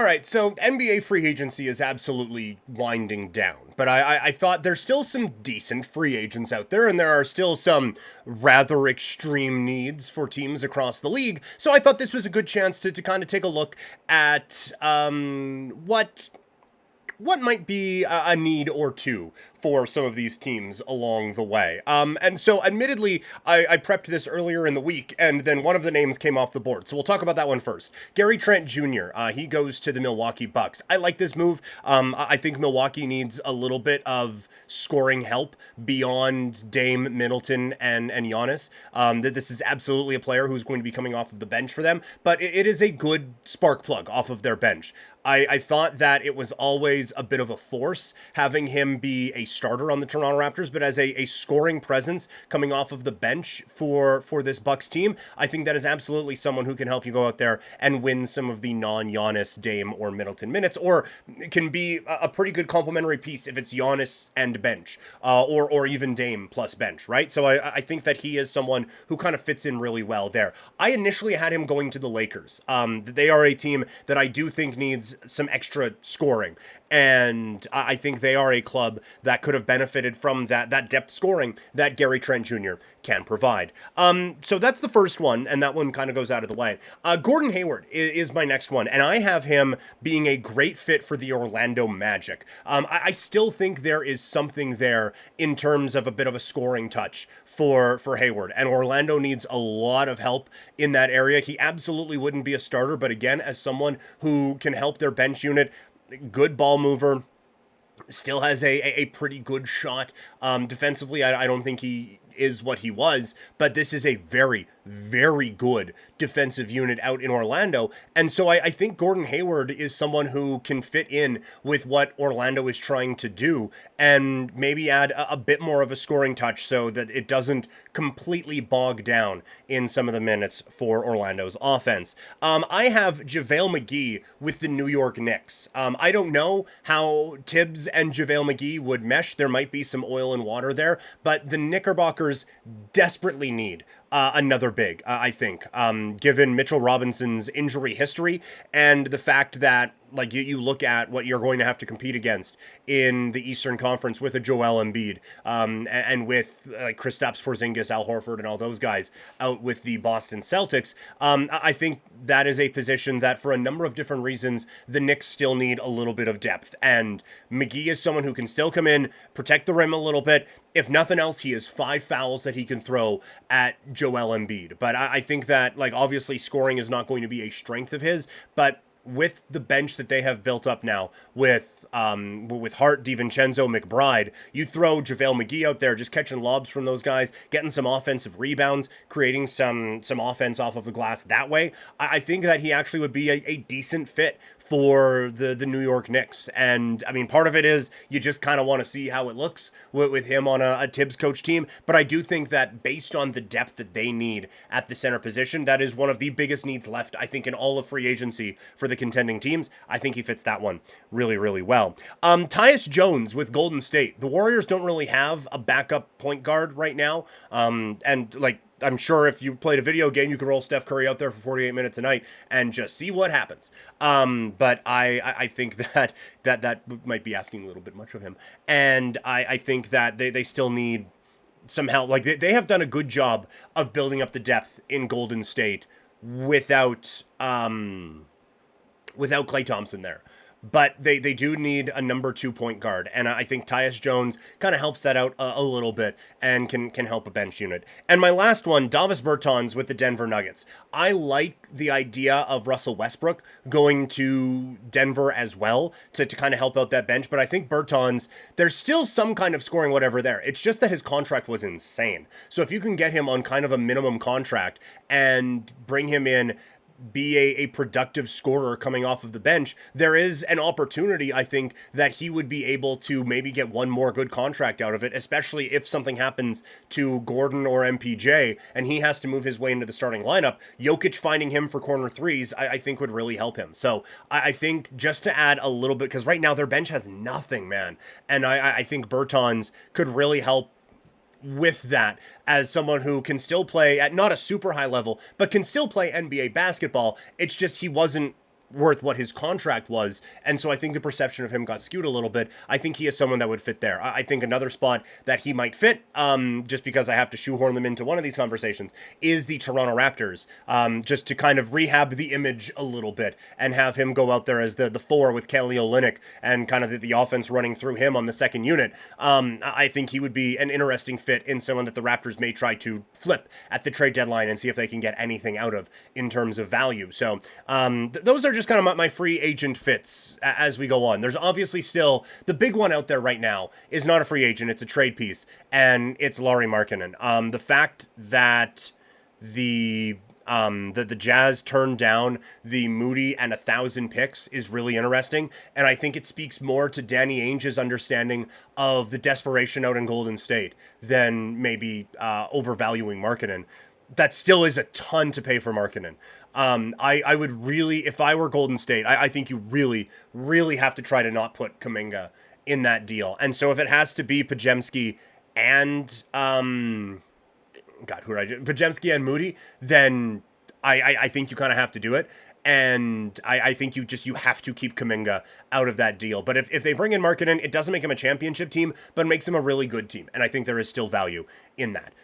right, so NBA free agency is absolutely winding down, but I thought there's still some decent free agents out there, and there are still some rather extreme needs for teams across the league. So I thought this was a good chance to kind of take a look at what might be a need or two for some of these teams along the way. And so, admittedly, I prepped this earlier in the week, and then one of the names came off the board. So we'll talk about that one first. Gary Trent Jr., he goes to the Milwaukee Bucks. I like this move. I think Milwaukee needs a little bit of scoring help beyond Dame, Middleton, and Giannis. That this is absolutely a player who's going to be coming off of the bench for them, but it is a good spark plug off of their bench. I thought that it was always a bit of a force having him be a starter on the Toronto Raptors, but as a scoring presence coming off of the bench for this Bucks team, I think that is absolutely someone who can help you go out there and win some of the non-Giannis, Dame, or Middleton minutes, or can be a pretty good complementary piece if it's Giannis and bench, or even Dame plus bench, right? So I think that he is someone who kind of fits in really well there. I initially had him going to the Lakers. They are a team that I do think needs some extra scoring, and I think they are a club that could have benefited from that depth scoring that Gary Trent Jr. can provide. So that's the first one, and that one kind of goes out of the way. Gordon Hayward is my next one, and I have him being a great fit for the Orlando Magic. I still think there is something there in terms of a bit of a scoring touch for Hayward, and Orlando needs a lot of help in that area. He absolutely wouldn't be a starter, but again, as someone who can help their bench unit, good ball mover, still has a pretty good shot. Defensively, I don't think he is what he was, but this is a very, very good defensive unit out in Orlando. And so I think Gordon Hayward is someone who can fit in with what Orlando is trying to do and maybe add a bit more of a scoring touch so that it doesn't completely bog down in some of the minutes for Orlando's offense. I have JaVale McGee with the New York Knicks. I don't know how Tibbs and JaVale McGee would mesh. There might be some oil and water there, but the Knickerbockers desperately need another big, I think, given Mitchell Robinson's injury history and the fact that, like, you look at what you're going to have to compete against in the Eastern Conference with a Joel Embiid, and with Kristaps Porzingis, Al Horford, and all those guys out with the Boston Celtics. I think that is a position that, for a number of different reasons, the Knicks still need a little bit of depth. And McGee is someone who can still come in, protect the rim a little bit. If nothing else, he has 5 fouls that he can throw at Joel Embiid. But I think that, like, obviously scoring is not going to be a strength of his, but with the bench that they have built up now, with Hart, DiVincenzo, McBride, you throw JaVale McGee out there just catching lobs from those guys, getting some offensive rebounds, creating some offense off of the glass that way. I think that he actually would be a decent fit for the New York Knicks. And I mean, part of it is you just kind of want to see how it looks with him on a Tibbs coach team. But I do think that based on the depth that they need at the center position, that is one of the biggest needs left, I think, in all of free agency for the contending teams. I think he fits that one really, really well. Tyus Jones with Golden State. The Warriors don't really have a backup point guard right now. And like, I'm sure if you played a video game, you could roll Steph Curry out there for 48 minutes a night and just see what happens. But I think that might be asking a little bit much of him. And I think that they still need some help. Like, they have done a good job of building up the depth in Golden State without Klay Thompson there. But they do need a number 2 point guard, and I think Tyus Jones kind of helps that out a little bit and can help a bench unit. And my last one, Davis Bertans with the Denver Nuggets. I like the idea of Russell Westbrook going to Denver as well to kind of help out that bench, but I think Bertans, there's still some kind of scoring whatever there. It's just that his contract was insane. So if you can get him on kind of a minimum contract and bring him in, be a productive scorer coming off of the bench, there is an opportunity, I think, that he would be able to maybe get one more good contract out of it, especially if something happens to Gordon or MPJ and he has to move his way into the starting lineup. Jokic finding him for corner threes, I think would really help him. So I think just to add a little bit, because right now their bench has nothing, man. And I think Bertans could really help with that as someone who can still play at not a super high level, but can still play NBA basketball. It's just he wasn't worth what his contract was, and so I think the perception of him got skewed a little bit. I think he is someone that would fit there. I think another spot that he might fit, just because I have to shoehorn them into one of these conversations, is the Toronto Raptors, just to kind of rehab the image a little bit and have him go out there as the four with Kelly Olynyk and kind of the offense running through him on the second unit. I think he would be an interesting fit in someone that the Raptors may try to flip at the trade deadline and see if they can get anything out of in terms of value. So those are just kind of my free agent fits as we go on. There's obviously still the big one out there right now is not a free agent, it's a trade piece, and it's Lauri Markkanen. The fact that the Jazz turned down the Moody and 1,000 picks is really interesting, and I think it speaks more to Danny Ainge's understanding of the desperation out in Golden State than maybe overvaluing Markkanen. That still is a ton to pay for Markkanen. I would really, if I were Golden State, I think you really, really have to try to not put Kuminga in that deal. And so if it has to be Podziemski and, Podziemski and Moody, then I think you kind of have to do it. And I think you have to keep Kuminga out of that deal. But if they bring in Markkanen, it doesn't make him a championship team, but makes him a really good team. And I think there is still value in that.